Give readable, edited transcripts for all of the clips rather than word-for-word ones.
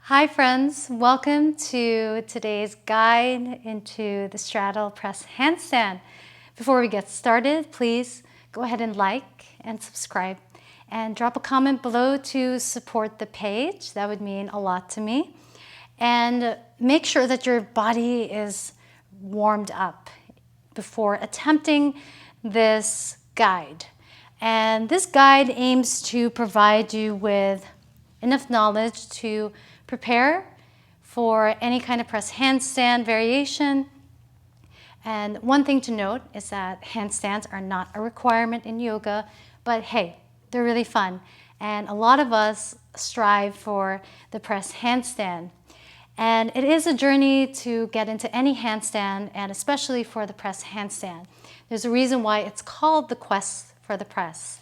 Hi friends, welcome to today's guide into the Straddle Press Handstand. Before we get started, please go ahead and like and subscribe and drop a comment below to support the page. That would mean a lot to me. And make sure that your body is warmed up before attempting this guide. And this guide aims to provide you with enough knowledge to prepare for any kind of press handstand variation. And one thing to note is that handstands are not a requirement in yoga, but hey, they're really fun. And a lot of us strive for the press handstand. And it is a journey to get into any handstand, and especially for the press handstand. There's a reason why it's called the quest for the press.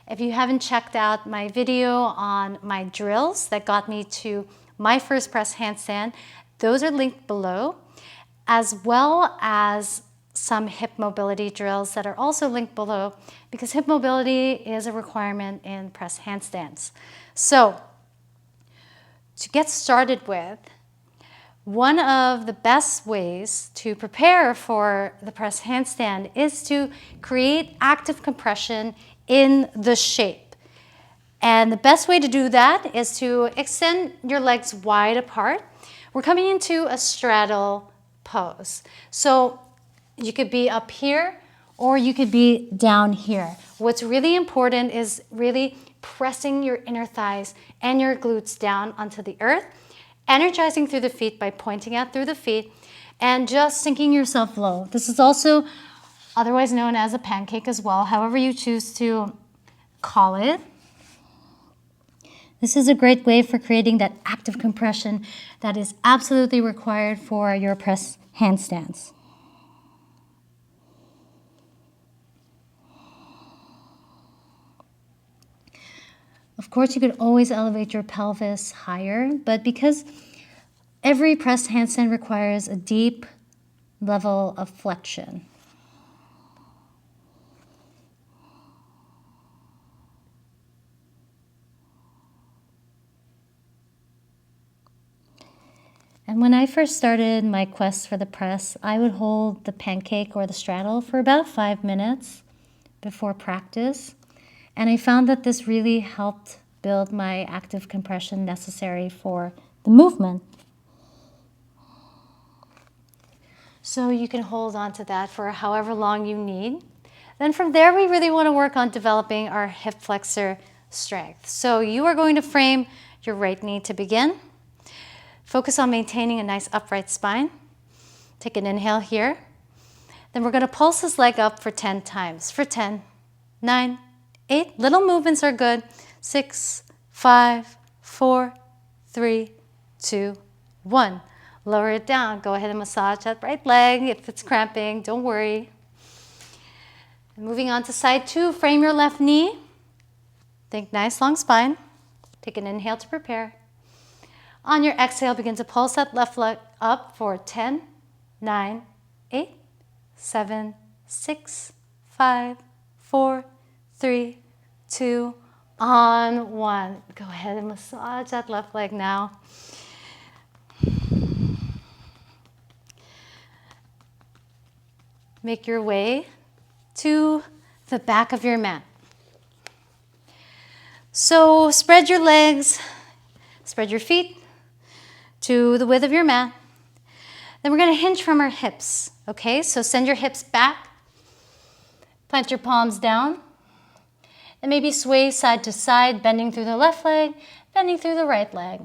If you haven't checked out my video on my drills that got me to my first press handstand, those are linked below, as well as some hip mobility drills that are also linked below, because hip mobility is a requirement in press handstands. So, to get started with, one of the best ways to prepare for the press handstand is to create active compression in the shape. And the best way to do that is to extend your legs wide apart. We're coming into a straddle pose. So you could be up here or you could be down here. What's really important is really pressing your inner thighs and your glutes down onto the earth, energizing through the feet by pointing out through the feet and just sinking yourself low. This is also otherwise known as a pancake as well, however you choose to call it. This is a great way for creating that active compression that is absolutely required for your press handstands. Of course, you could always elevate your pelvis higher, but because every press handstand requires a deep level of flexion, and when I first started my quest for the press, I would hold the pancake or the straddle for about 5 minutes before practice. And I found that this really helped build my active compression necessary for the movement. So you can hold on to that for however long you need. Then from there, we really want to work on developing our hip flexor strength. So you are going to frame your right knee to begin. Focus on maintaining a nice upright spine. Take an inhale here. Then we're going to pulse this leg up for 10 times. For 10, 9, 8. Little movements are good. 6, 5, 4, 3, 2, 1. Lower it down. Go ahead and massage that right leg. If it's cramping, don't worry. Moving on to side 2, frame your left knee. Think nice long spine. Take an inhale to prepare. On your exhale, begin to pulse that left leg up for 10, 9, 8, 7, 6, 5, 4, 3, 2, on 1. Go ahead and massage that left leg now. Make your way to the back of your mat. So spread your legs, spread your feet to the width of your mat. Then we're going to hinge from our hips, okay? So send your hips back, plant your palms down, and maybe sway side to side, bending through the left leg, bending through the right leg.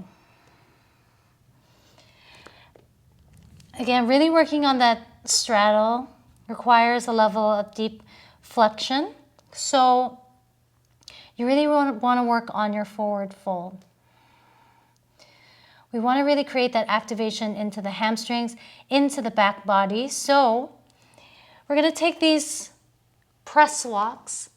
Again, really working on that straddle requires a level of deep flexion. So you really want to work on your forward fold. We want to really create that activation into the hamstrings, into the back body. So we're going to take these press walks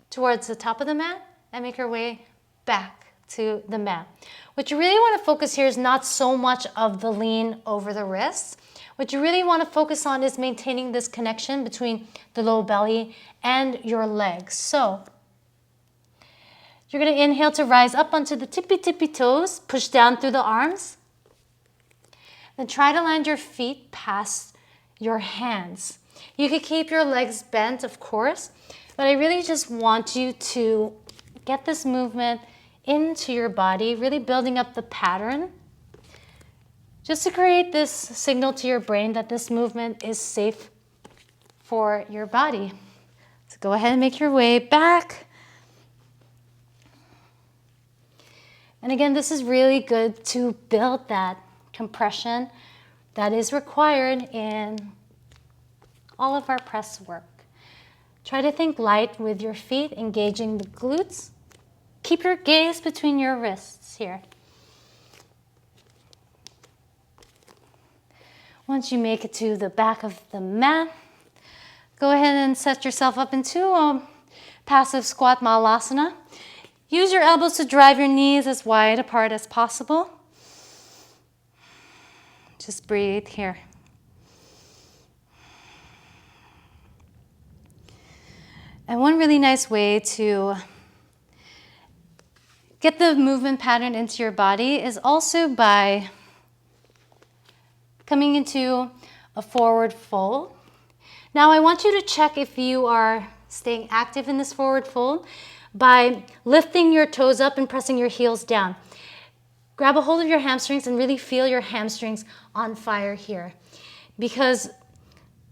towards the top of the mat and make our way back to the mat. What you really want to focus here is not so much of the lean over the wrists. What you really want to focus on is maintaining this connection between the low belly and your legs. So You're going to inhale to rise up onto the tippy toes, push down through the arms. Then try to land your feet past your hands. You could keep your legs bent, of course, but I really just want you to get this movement into your body, really building up the pattern, just to create this signal to your brain that this movement is safe for your body. So go ahead and make your way back. And again, this is really good to build that compression that is required in all of our press work. Try to think light with your feet, engaging the glutes. Keep your gaze between your wrists here. Once you make it to the back of the mat, go ahead and set yourself up into a passive squat malasana. Use your elbows to drive your knees as wide apart as possible. Just breathe here. And one really nice way to get the movement pattern into your body is also by coming into a forward fold. Now I want you to check if you are staying active in this forward fold by lifting your toes up and pressing your heels down. Grab a hold of your hamstrings and really feel your hamstrings on fire here, because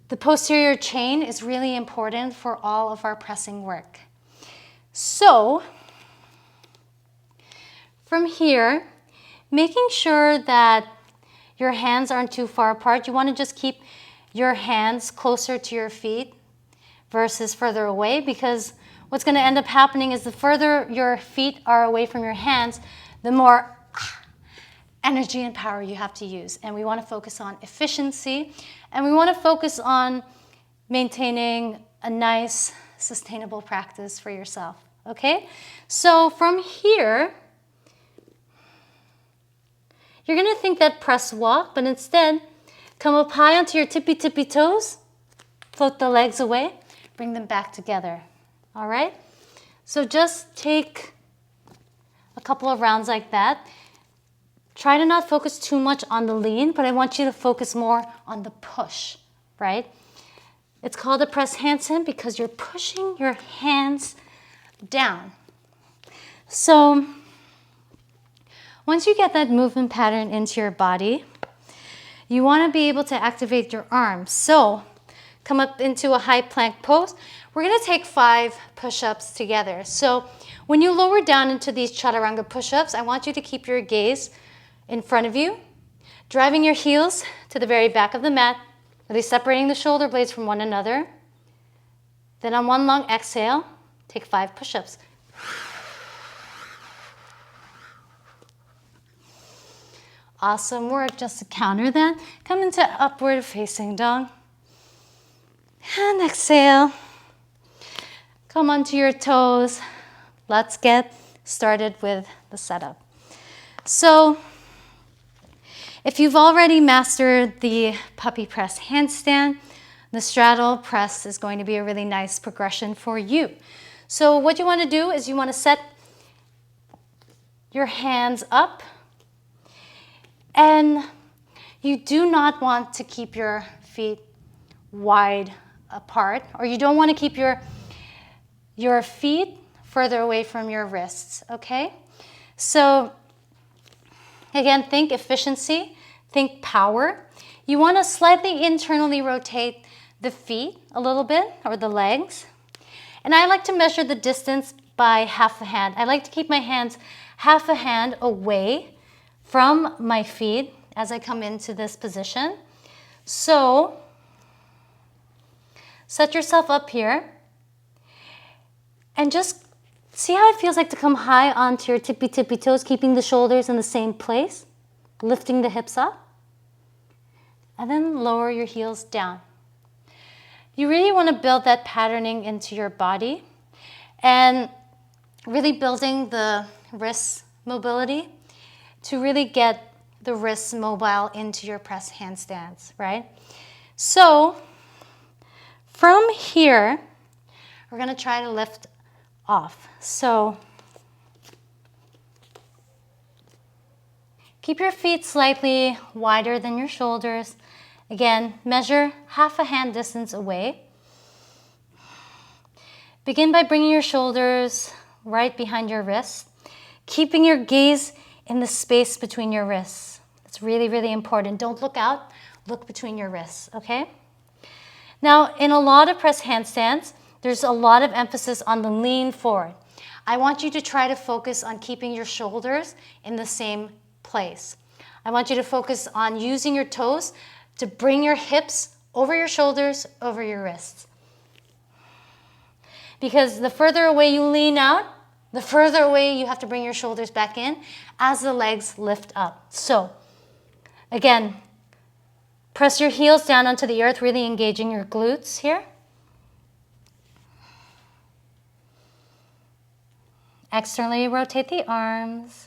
the posterior chain is really important for all of our pressing work. So from here, making sure that your hands aren't too far apart. You want to just keep your hands closer to your feet versus further away, because what's going to end up happening is the further your feet are away from your hands, the more energy and power you have to use. And we want to focus on efficiency, and we want to focus on maintaining a nice, sustainable practice for yourself. Okay? So from here, you're going to think that press walk, but instead, come up high onto your tippy toes, float the legs away, bring them back together. All right? So just take a couple of rounds like that. Try to not focus too much on the lean, but I want you to focus more on the push, right? It's called a press handstand because you're pushing your hands down. So once you get that movement pattern into your body, you want to be able to activate your arms. So come up into a high plank pose. We're going to take 5 push-ups together. So when you lower down into these chaturanga push-ups, I want you to keep your gaze in front of you, driving your heels to the very back of the mat, really separating the shoulder blades from one another. Then on one long exhale, take 5 push-ups. Awesome work. Just to counter that, come into upward facing dog. And exhale. Come onto your toes. Let's get started with the setup. So if you've already mastered the puppy press handstand, the straddle press is going to be a really nice progression for you. So what you want to do is you want to set your hands up, and you do not want to keep your feet wide apart, or you don't want to keep your feet further away from your wrists, okay? So again, think efficiency, think power. You want to slightly internally rotate the feet a little bit, or the legs. And I like to measure the distance by half a hand. I like to keep my hands half a hand away from my feet as I come into this position. So set yourself up here and just see how it feels like to come high onto your tippy toes, keeping the shoulders in the same place, lifting the hips up, and then lower your heels down. You really want to build that patterning into your body and really building the wrist mobility to really get the wrists mobile into your press handstands, right? So from here, we're going to try to lift off. So Keep your feet slightly wider than your shoulders. Again, measure half a hand distance away. Begin by bringing your shoulders right behind your wrists, keeping your gaze in the space between your wrists. It's really, really important. Don't look out, look between your wrists, okay? Now, in a lot of press handstands, there's a lot of emphasis on the lean forward. I want you to try to focus on keeping your shoulders in the same place. I want you to focus on using your toes to bring your hips over your shoulders, over your wrists. Because the further away you lean out, the further away you have to bring your shoulders back in as the legs lift up. So, again, press your heels down onto the earth, really engaging your glutes here. Externally rotate the arms.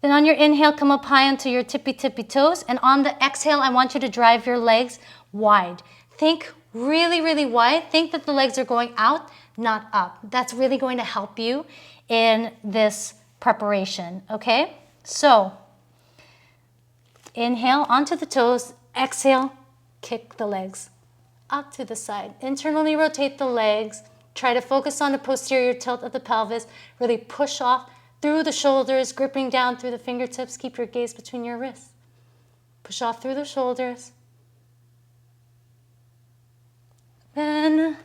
Then on your inhale, come up high onto your tippy toes. And on the exhale, I want you to drive your legs wide. Think really, really wide. Think that the legs are going out, not up. That's really going to help you in this preparation, okay? So, inhale onto the toes, exhale, kick the legs up to the side. Internally rotate the legs. Try to focus on the posterior tilt of the pelvis. Really push off through the shoulders, gripping down through the fingertips. Keep your gaze between your wrists. Push off through the shoulders. Then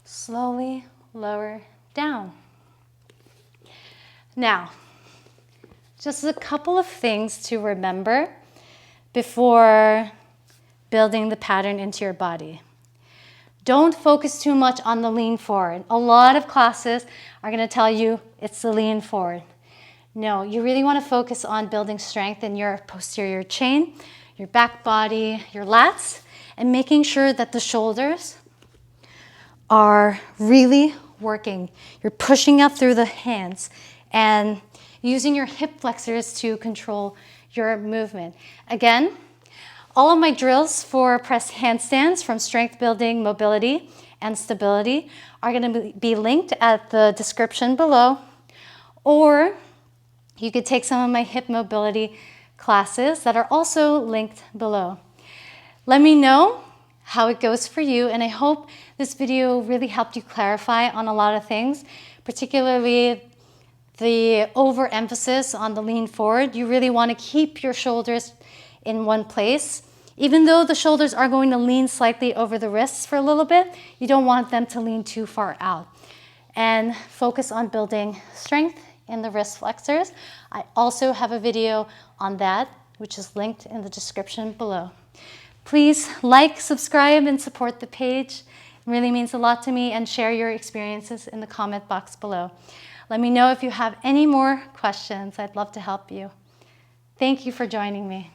slowly lower down. Now, just a couple of things to remember before building the pattern into your body. Don't focus too much on the lean forward. A lot of classes are going to tell you it's the lean forward. No, you really want to focus on building strength in your posterior chain, your back body, your lats, and making sure that the shoulders are really working. You're pushing up through the hands and using your hip flexors to control your movement. Again, all of my drills for press handstands from strength building, mobility, and stability are going to be linked at the description below. Or you could take some of my hip mobility classes that are also linked below. Let me know how it goes for you, and I hope this video really helped you clarify on a lot of things, particularly the overemphasis on the lean forward. You really want to keep your shoulders in one place. Even though the shoulders are going to lean slightly over the wrists for a little bit, you don't want them to lean too far out. And focus on building strength in the wrist flexors. I also have a video on that, which is linked in the description below. Please like, subscribe, and support the page. It really means a lot to me, and share your experiences in the comment box below. Let me know if you have any more questions. I'd love to help you. Thank you for joining me.